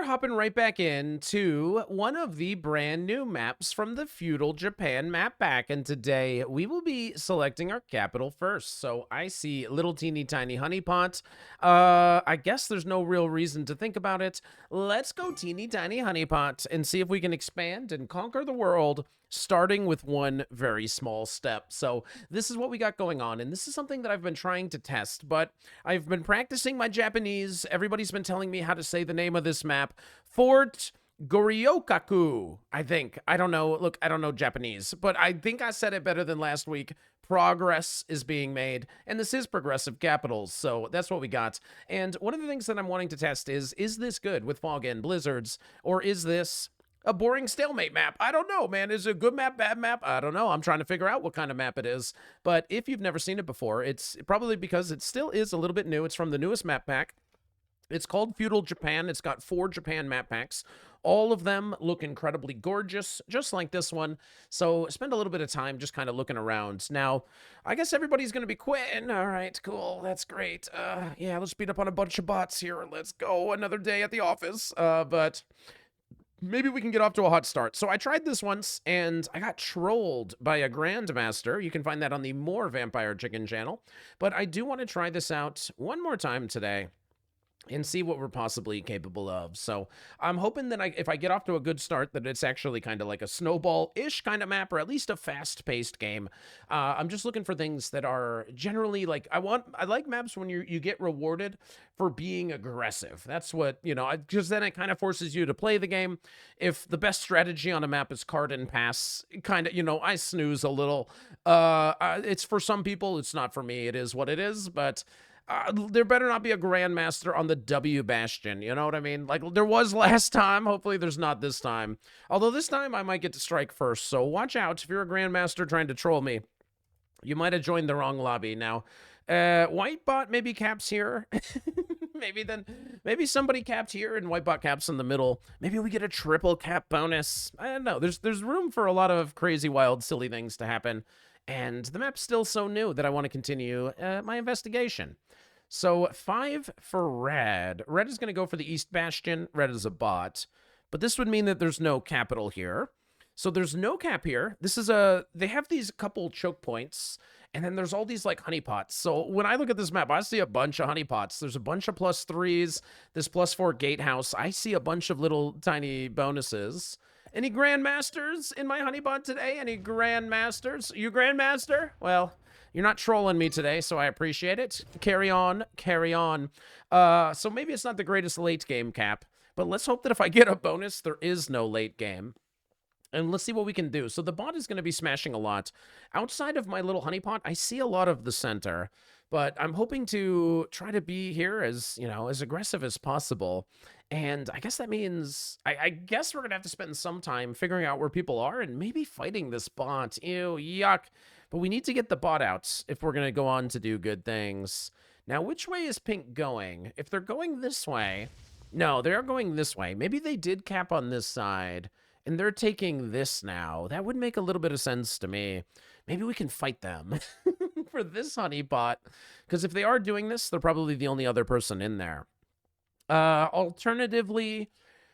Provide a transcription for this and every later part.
hopping right back into one of the brand new maps from the feudal Japan map pack, and today we will be selecting our capital first. So I see little teeny tiny Honeypot. I guess there's no real reason to think about it. Let's go teeny tiny Honeypot and see if we can expand and conquer the world, starting with one very small step. So this is what we got going on, and this is something that I've been trying to test, but I've been practicing my Japanese. Everybody's been telling me how to say the name of this map. Fort Goryokaku, I think. I don't know. Look, I don't know Japanese, but I think I said it better than last week. Progress is being made, and this is progressive capitals, so that's what we got. And one of the things that I'm wanting to test is this good with fog and blizzards, or is this a boring stalemate map? I don't know, man. Is it a good map, bad map? I don't know. I'm trying to figure out what kind of map it is. But if you've never seen it before, it's probably because it still is a little bit new. It's from the newest map pack. It's called Feudal Japan. It's got 4 Japan map packs. All of them look incredibly gorgeous, just like this one. So spend a little bit of time just kind of looking around. Now, I guess everybody's going to be quitting. All right, cool. That's great. Yeah, let's beat up on a bunch of bots here. Let's go. Another day at the office. But maybe we can get off to a hot start. So I tried this once, and I got trolled by a Grandmaster. You can find that on the More Vampire Chicken channel. But I do want to try this out one more time today and see what we're possibly capable of. So I'm hoping that if I get off to a good start, that it's actually kind of like a snowball-ish kind of map, or at least a fast-paced game. I'm just looking for things that are generally like, I like maps when you get rewarded for being aggressive. That's what, because then it kind of forces you to play the game. If the best strategy on a map is card and pass, kind of, I snooze a little. It's for some people, it's not for me. It is what it is, but there better not be a Grandmaster on the W Bastion, you know what I mean? Like there was last time. Hopefully there's not this time. Although this time I might get to strike first, so watch out. If you're a Grandmaster trying to troll me, you might have joined the wrong lobby. Now, white bot maybe caps here. Maybe somebody capped here and white bot caps in the middle. Maybe we get a triple cap bonus. I don't know. There's room for a lot of crazy, wild, silly things to happen. And the map's still so new that I want to continue my investigation. So 5 for red. Red is going to go for the East Bastion. Red is a bot. But this would mean that there's no capital here. So there's no cap here. They have these couple choke points, and then there's all these like honeypots. So when I look at this map, I see a bunch of honeypots. There's a bunch of +3s, this +4 gatehouse. I see a bunch of little tiny bonuses. Any Grandmasters in my honeypot today? Any Grandmasters? You Grandmaster? Well, you're not trolling me today, so I appreciate it. Carry on, carry on. So maybe it's not the greatest late game cap, but let's hope that if I get a bonus, there is no late game. And let's see what we can do. So the bot is going to be smashing a lot. Outside of my little honeypot, I see a lot of the center, but I'm hoping to try to be here as, as aggressive as possible. And I guess that means, I guess we're going to have to spend some time figuring out where people are and maybe fighting this bot. Ew, yuck. But we need to get the bot out if we're going to go on to do good things. Now, which way is pink going? If they're going this way, no, they're going this way. Maybe they did cap on this side, and they're taking this now. That would make a little bit of sense to me. Maybe we can fight them for this honeypot, because if they are doing this, they're probably the only other person in there. Alternatively,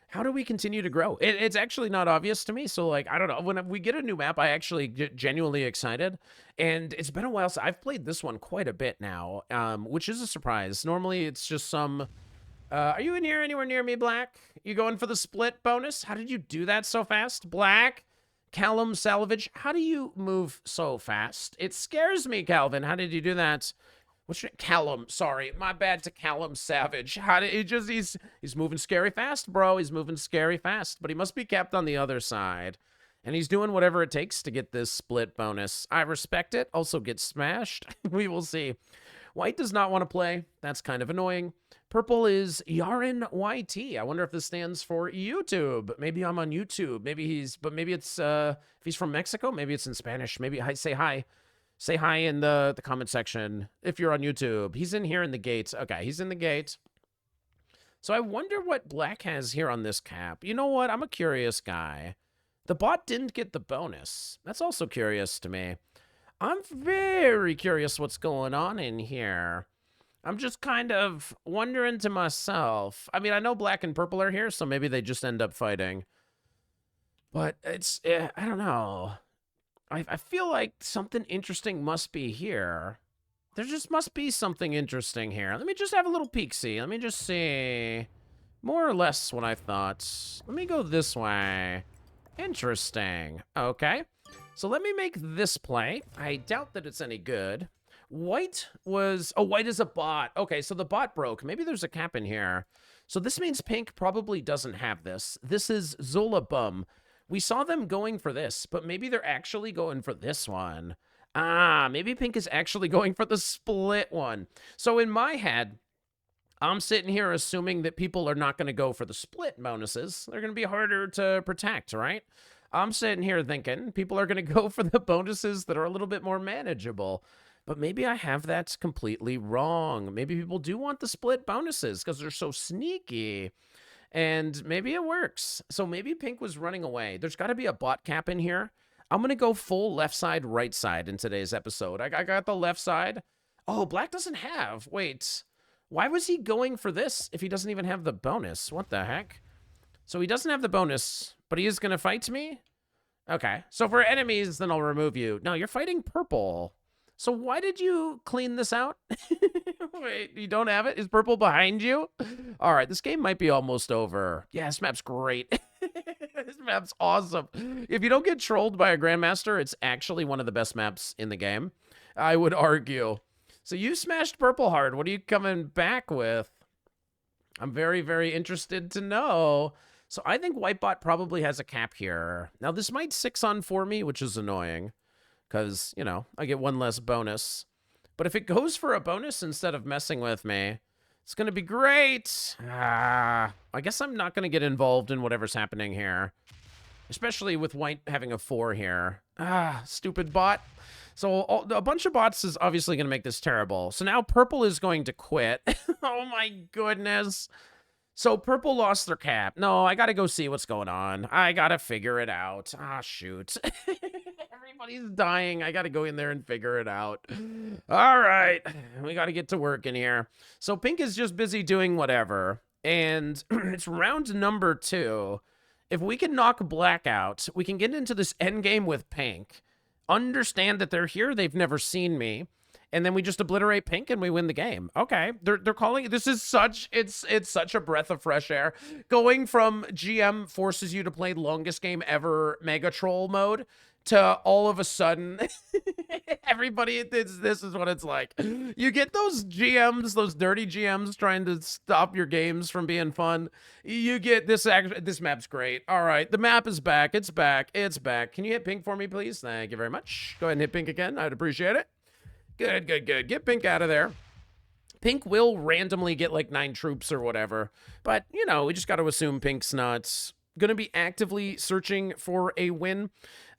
how do we continue to grow? It's actually not obvious to me. So, like, I don't know. When we get a new map, I actually get genuinely excited. And it's been a while. So I've played this one quite a bit now, which is a surprise. Normally, it's just some... are you in here anywhere near me, Black? You going for the split bonus? How did you do that so fast? Black? Callum Salvage? How do you move so fast? It scares me, Calvin. How did you do that? What's your Callum? Sorry, my bad to Callum Savage. How did he just? He's moving scary fast, bro. He's moving scary fast, but he must be capped on the other side, and he's doing whatever it takes to get this split bonus. I respect it. Also, get smashed. We will see. White does not want to play. That's kind of annoying. Purple is Yaren YT. I wonder if this stands for YouTube. Maybe I'm on YouTube. Maybe it's if he's from Mexico. Maybe it's in Spanish. Maybe I say hi. Say hi in the comment section if you're on YouTube. He's in here in the gates. Okay, he's in the gate. So I wonder what Black has here on this cap. You know what? I'm a curious guy. The bot didn't get the bonus. That's also curious to me. I'm very curious what's going on in here. I'm just kind of wondering to myself. I mean, I know black and purple are here, so maybe they just end up fighting. But I don't know. I feel like something interesting must be here. There just must be something interesting here. Let me just have a little peek-see. Let me just see. More or less what I thought. Let me go this way. Interesting. Okay. So let me make this play. I doubt that it's any good. White was... Oh, white is a bot. Okay, so the bot broke. Maybe there's a cap in here. So this means pink probably doesn't have this. This is Zola Bum. We saw them going for this, but maybe they're actually going for this one. Ah, maybe pink is actually going for the split one. So in my head, I'm sitting here assuming that people are not going to go for the split bonuses. They're going to be harder to protect, right? I'm sitting here thinking people are going to go for the bonuses that are a little bit more manageable. But maybe I have that completely wrong. Maybe people do want the split bonuses because they're so sneaky. And maybe it works. So maybe pink was running away. There's got to be a bot cap in here. I'm going to go full left side, right side in today's episode. I got the left side. Oh, black doesn't have. Wait. Why was he going for this if he doesn't even have the bonus? What the heck? So he doesn't have the bonus, but he is going to fight me? Okay. So for enemies, then I'll remove you. No, you're fighting purple. So why did you clean this out? Wait, you don't have it? Is purple behind you? All right, this game might be almost over. Yeah, this map's great. This map's awesome. If you don't get trolled by a Grandmaster, it's actually one of the best maps in the game, I would argue. So you smashed purple hard. What are you coming back with? I'm very, very interested to know. So I think Whitebot probably has a cap here. Now, this might 6-on for me, which is annoying. Because, you know, I get one less bonus. But if it goes for a bonus instead of messing with me, it's going to be great. I guess I'm not going to get involved in whatever's happening here. Especially with white having a 4 here. Stupid bot. So a bunch of bots is obviously going to make this terrible. So now purple is going to quit. Oh my goodness. So purple lost their cap. No, I got to go see what's going on. I got to figure it out. Shoot. Everybody's dying. I got to go in there and figure it out. All right. We got to get to work in here. So pink is just busy doing whatever. And it's round number 2. If we can knock black out, we can get into this end game with pink. Understand that they're here. They've never seen me. And then we just obliterate pink and we win the game. Okay. They're calling it. This is such, it's such a breath of fresh air. Going from GM forces you to play longest game ever Mega Troll mode to all of a sudden, everybody, this is what it's like. You get those GMs, those dirty GMs trying to stop your games from being fun. You get this, this map's great. All right, the map is back. It's back. It's back. Can you hit pink for me, please? Thank you very much. Go ahead and hit pink again. I'd appreciate it. Good, good, good. Get pink out of there. Pink will randomly get like 9 troops or whatever. But, you know, we just got to assume pink's not going to be actively searching for a win.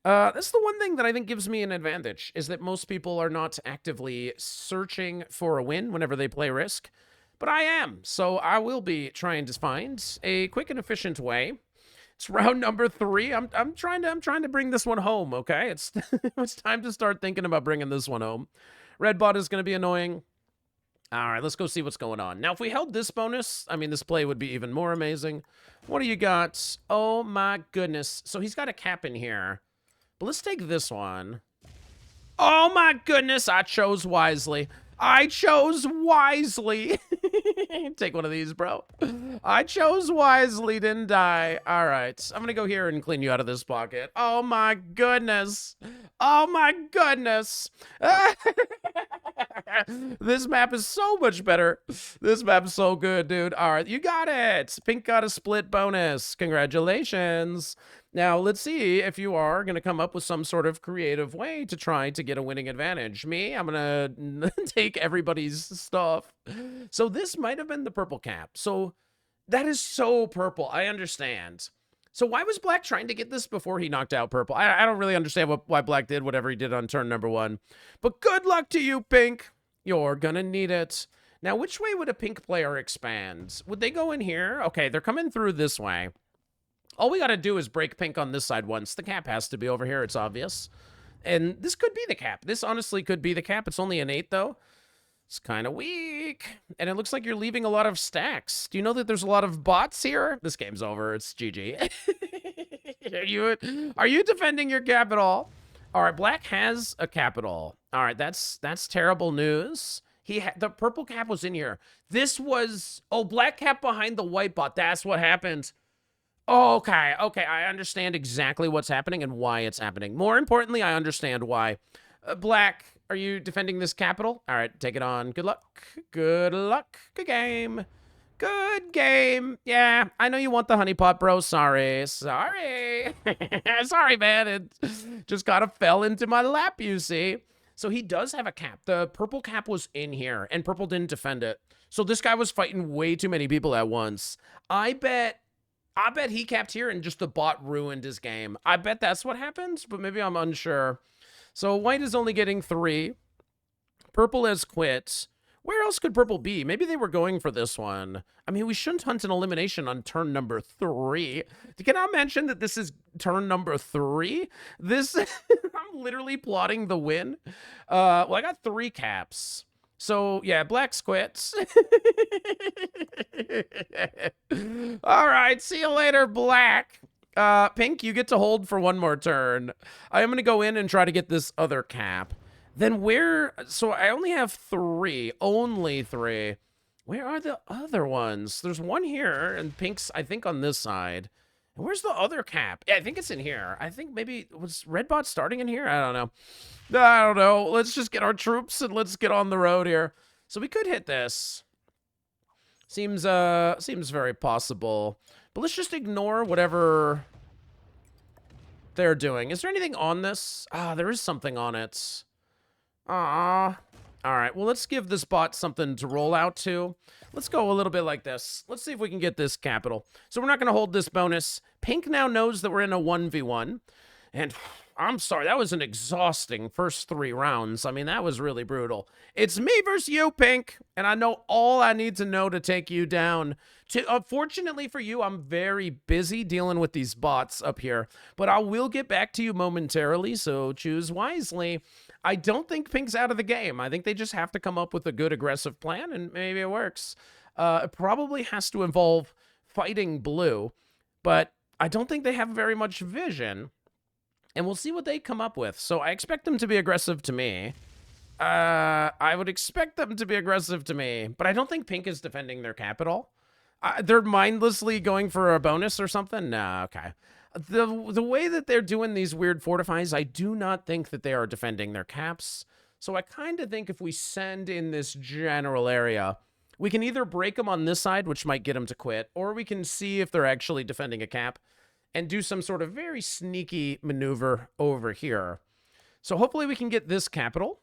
That's the one thing that I think gives me an advantage, is that most people are not actively searching for a win whenever they play Risk. But I am, so I will be trying to find a quick and efficient way. It's round number 3. I'm trying to bring this one home, okay? It's it's time to start thinking about bringing this one home. Red bot is going to be annoying. All right, let's go see what's going on. Now, if we held this bonus, I mean, this play would be even more amazing. What do you got? Oh, my goodness. So he's got a cap in here. But let's take this one. Oh, my goodness. I chose wisely. I chose wisely. Take one of these, bro. I chose wisely, didn't I? All right. I'm going to go here and clean you out of this pocket. Oh, my goodness. Oh, my goodness. This map is so much better. This map is so good, dude. All right. You got it. Pink got a split bonus. Congratulations. Now, let's see if you are going to come up with some sort of creative way to try to get a winning advantage. Me, I'm going to take everybody's stuff. So this might have been the purple cap. So that is so purple. I understand. So why was black trying to get this before he knocked out purple? I don't really understand why black did whatever he did on turn number 1. But good luck to you, pink. You're going to need it. Now, which way would a pink player expand? Would they go in here? Okay, they're coming through this way. All we got to do is break pink on this side once. The cap has to be over here. It's obvious. And this could be the cap. This honestly could be the cap. It's only an 8, though. It's kind of weak. And it looks like you're leaving a lot of stacks. Do you know that there's a lot of bots here? This game's over. It's GG. Are you defending your capital? All right, Black has a capital. All right, that's terrible news. The purple cap was in here. This was, oh, Black cap behind the white bot. That's what happened. Oh, okay, I understand exactly what's happening and why it's happening. More importantly, I understand why. Black, are you defending this capital? All right, take it on. Good luck. Good luck. Good game. Good game. Yeah, I know you want the honeypot, bro. Sorry. Sorry, man. It just kind of fell into my lap, you see. So he does have a cap. The purple cap was in here, and purple didn't defend it. So this guy was fighting way too many people at once. I bet he capped here and just the bot ruined his game. I bet that's what happened, but maybe I'm unsure. So white is only getting 3. Purple has quit. Where else could purple be? Maybe they were going for this one. I mean, we shouldn't hunt an elimination on turn number 3. Can I mention that this is turn number 3? This, I'm literally plotting the win. Well, I got 3 caps. So, yeah, Black's quits. All right, see you later, Black. Pink, you get to hold for 1 more turn. I am going to go in and try to get this other cap. Then so I only have 3, only 3. Where are the other ones? There's one here, and Pink's, I think, on this side. And where's the other cap? Yeah, I think it's in here. I think maybe, was Redbot starting in here? I don't know. Let's just get our troops and let's get on the road here. So we could hit this. Seems very possible. But let's just ignore whatever they're doing. Is there anything on this? Ah, there is something on it. All right, well, let's give this bot something to roll out to. Let's go a little bit like this. Let's see if we can get this capital. So we're not going to hold this bonus. Pink now knows that we're in a 1v1. And I'm sorry, that was an exhausting first 3 rounds. I mean, that was really brutal. It's me versus you, Pink. And I know all I need to know to take you down. Unfortunately for you, I'm very busy dealing with these bots up here. But I will get back to you momentarily, so choose wisely. I don't think Pink's out of the game. I think they just have to come up with a good aggressive plan, and maybe it works. It probably has to involve fighting blue, but I don't think they have very much vision. And we'll see what they come up with. So I expect them to be aggressive to me. I would expect them to be aggressive to me, but I don't think Pink is defending their capital. They're mindlessly going for a bonus or something? No, okay. The way that they're doing these weird fortifies, I do not think that they are defending their caps. So I kind of think if we send in this general area, we can either break them on this side, which might get them to quit, or we can see if they're actually defending a cap and do some sort of very sneaky maneuver over here. So hopefully we can get this capital.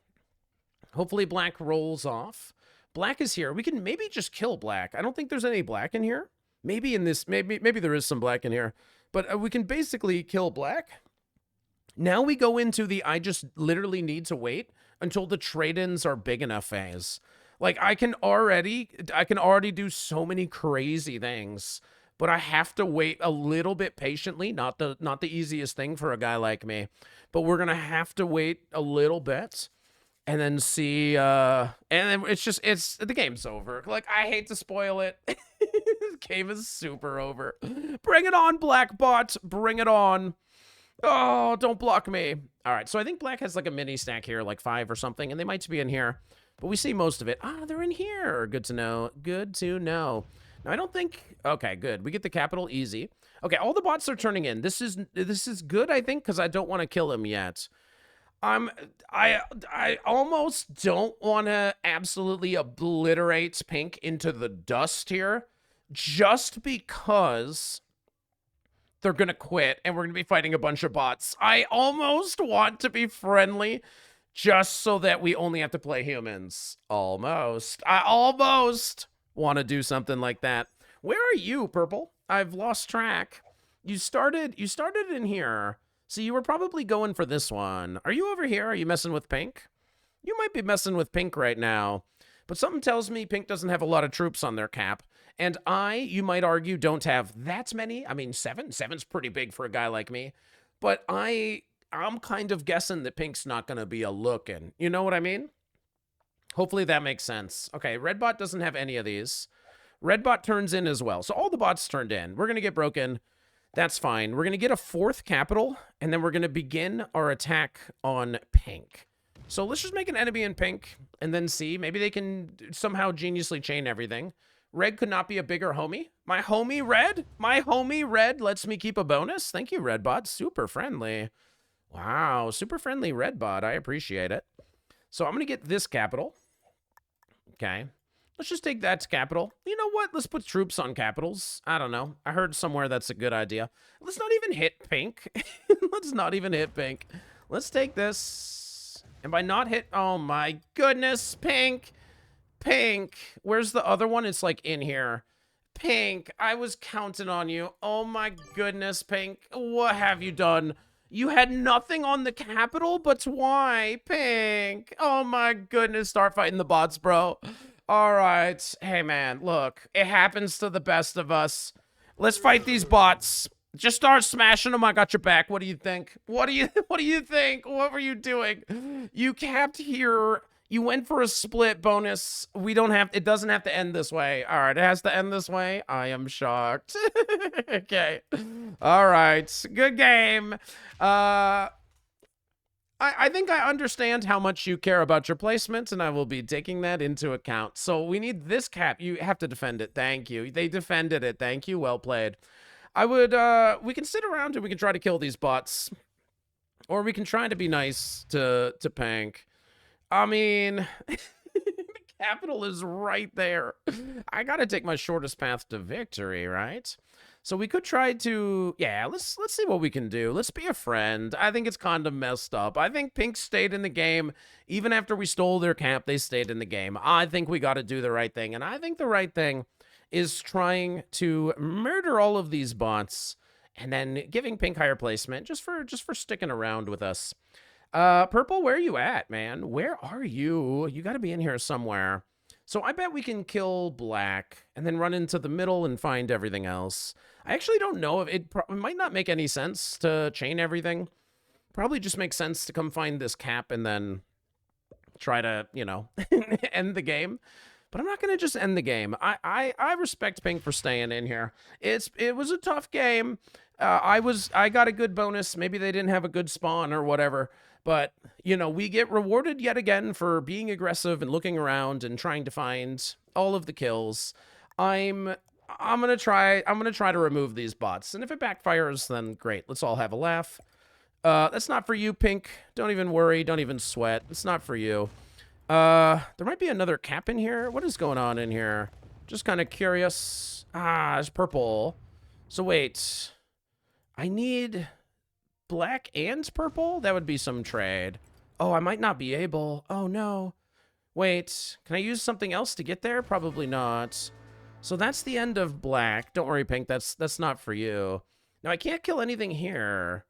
Hopefully Black rolls off. Black is here. We can maybe just kill Black. I don't think there's any Black in here. Maybe in this, maybe there is some Black in here. But we can basically kill Black. Now we go into the I just literally need to wait until the trade-ins are big enough phase. Like I can already do so many crazy things, but I have to wait a little bit patiently. Not the easiest thing for a guy like me, but we're gonna have to wait a little bit and then see. And then the game's over. Like I hate to spoil it. The game is super over. Bring it on, Black bot. Bring it on. Oh, don't block me. All right, so I think Black has like a mini stack here, like 5 or something, and they might be in here. But we see most of it. Ah, they're in here. Good to know. Good to know. Now, I don't think... Okay, good. We get the capital easy. Okay, all the bots are turning in. This is good, I think, because I don't want to kill him yet. I almost don't want to absolutely obliterate Pink into the dust here, just because they're going to quit and we're going to be fighting a bunch of bots. I almost want to be friendly just so that we only have to play humans. Almost. I almost want to do something like that. Where are you, Purple? I've lost track. You started in here. So you were probably going for this one. Are you over here? Are you messing with Pink? You might be messing with Pink right now. But something tells me Pink doesn't have a lot of troops on their cap. And you might argue, don't have that many. I mean, 7. 7's pretty big for a guy like me. But I'm kind of guessing that Pink's not going to be a looking. You know what I mean? Hopefully that makes sense. Okay, red bot doesn't have any of these. Red bot turns in as well. So all the bots turned in. We're going to get broken. That's fine. We're going to get a 4th capital, and then we're going to begin our attack on pink. So let's just make an enemy in pink and then see. Maybe they can somehow geniusly chain everything. Red could not be a bigger homie. My homie Red? My homie Red lets me keep a bonus? Thank you, Red bot. Super friendly. Wow, super friendly Red bot. I appreciate it. So I'm going to get this capital. Okay. Let's just take that to capital. You know what? Let's put troops on capitals. I don't know. I heard somewhere that's a good idea. Let's not even hit pink. Let's not even hit pink. Let's take this. And by not hit... Oh, my goodness. Pink. Pink. Where's the other one? It's like in here. Pink. I was counting on you. Oh, my goodness, Pink. What have you done? You had nothing on the capital, but why? Pink. Oh, my goodness. Start fighting the bots, bro. All right. Hey, man, look. It happens to the best of us. Let's fight these bots. Just start smashing them. I got your back. What do you think? What do you think? What were you doing? You capped here. You went for a split bonus. It doesn't have to end this way. All right, it has to end this way. I am shocked. Okay. All right. Good game. I think I understand how much you care about your placement, and I will be taking that into account. So we need this cap. You have to defend it. Thank you. They defended it. Thank you. Well played. We can sit around and we can try to kill these bots. Or we can try to be nice to Pink. I mean, the capital is right there. I gotta take my shortest path to victory, right? So we could try to, yeah, let's see what we can do. Let's be a friend. I think it's kind of messed up. I think Pink stayed in the game. Even after we stole their cap, they stayed in the game. I think we got to do the right thing. And I think the right thing is trying to murder all of these bots and then giving Pink higher placement just for sticking around with us. Purple, where are you at, man? Where are you? You got to be in here somewhere. So I bet we can kill black and then run into the middle and find everything else. I actually don't know if it might not make any sense to chain everything. Probably just makes sense to come find this cap and then try to, you know, end the game. But I'm not going to just end the game. I respect Pink for staying in here. It was a tough game. I got a good bonus. Maybe they didn't have a good spawn or whatever. But, you know, we get rewarded yet again for being aggressive and looking around and trying to find all of the kills. I'm gonna try to remove these bots. And if it backfires, then great. Let's all have a laugh. That's not for you, Pink. Don't even worry. Don't even sweat. It's not for you. There might be another cap in here. What is going on in here? Just kind of curious. Ah, it's purple. So wait. I need black and purple? That would be some trade. Oh, I might not be able. Oh, no. Wait, can I use something else to get there? Probably not. So that's the end of black. Don't worry, Pink. That's not for you. Now, I can't kill anything here.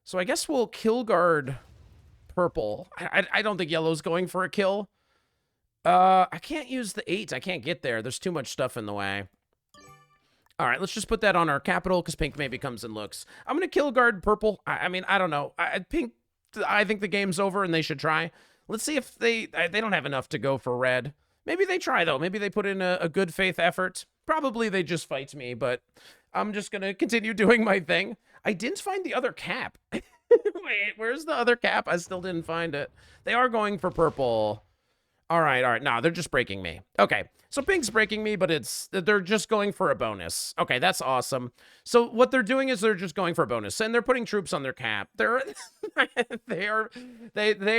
So I guess we'll kill guard purple. I don't think yellow's going for a kill. I can't use the 8. I can't get there. There's too much stuff in the way. All right, let's just put that on our capital because Pink maybe comes and looks. I'm going to kill guard purple. I mean, I don't know. Pink, I think the game's over and they should try. Let's see if they don't have enough to go for red. Maybe they try, though. Maybe they put in a good faith effort. Probably they just fight me, but I'm just going to continue doing my thing. I didn't find the other cap. Wait, where's the other cap? I still didn't find it. They are going for purple. All right. No, they're just breaking me. Okay, so Pink's breaking me, but they're just going for a bonus. Okay, that's awesome. So what they're doing is they're just going for a bonus, and they're putting troops on their cap. They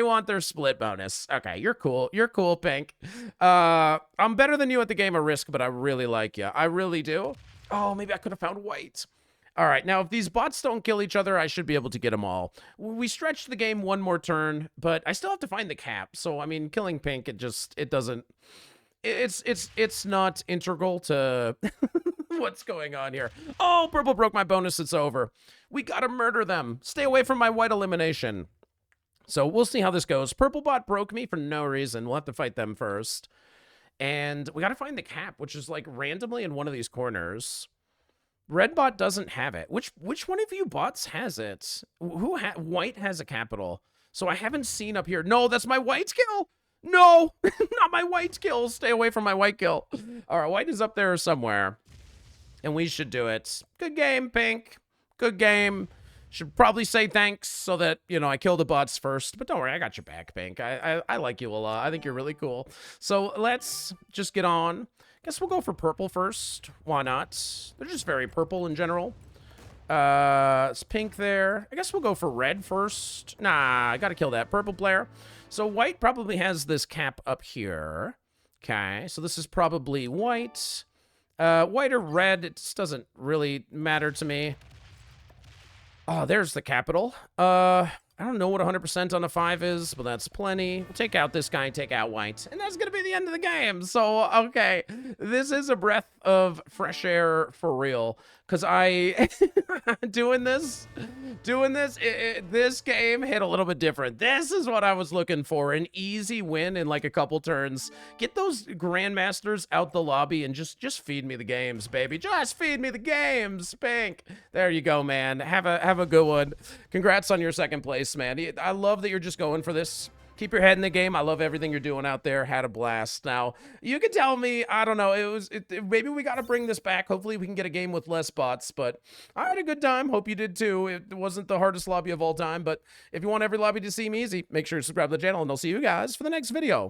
want their split bonus. Okay, you're cool. You're cool, Pink. I'm better than you at the game of Risk, but I really like you. I really do. Oh, maybe I could have found white. All right, now if these bots don't kill each other, I should be able to get them all. We stretched the game one more turn, but I still have to find the cap. So, I mean, killing Pink, it's not integral to what's going on here. Oh, purple broke my bonus. It's over. We gotta murder them. Stay away from my white elimination. So we'll see how this goes. Purple bot broke me for no reason. We'll have to fight them first. And we gotta find the cap, which is like randomly in one of these corners. Red bot doesn't have it. Which one of you bots has it? White has a capital. So I haven't seen up here. No, that's my white kill. No, not my white kill. Stay away from my white kill. All right, white is up there somewhere, and we should do it. Good game, Pink. Good game. Should probably say thanks so that, you know, I kill the bots first. But don't worry, I got your back, Pink. I like you a lot. I think you're really cool. So let's just get on. Guess we'll go for purple first. Why not? They're just very purple in general. It's pink there. I guess we'll go for red first. Nah, I gotta kill that purple player. So white probably has this cap up here. Okay, so this is probably white. White or red, it just doesn't really matter to me. Oh, there's the capital. I don't know what 100% on a 5 is, but that's plenty. We'll take out this guy, take out white. And that's going to be the end of the game. So, okay. This is a breath of fresh air for real. Because doing this, this game hit a little bit different. This is what I was looking for. An easy win in like a couple turns. Get those grandmasters out the lobby and just feed me the games, baby. Just feed me the games, Pink. There you go, man. Have a good one. Congrats on your second place, man. I love that you're just going for this. Keep your head in the game. I love everything you're doing out there. Had a blast. Now, you can tell me, I don't know, maybe we got to bring this back. Hopefully we can get a game with less bots, but I had a good time. Hope you did too. It wasn't the hardest lobby of all time, but if you want every lobby to seem easy, make sure to subscribe to the channel, and I'll see you guys for the next video.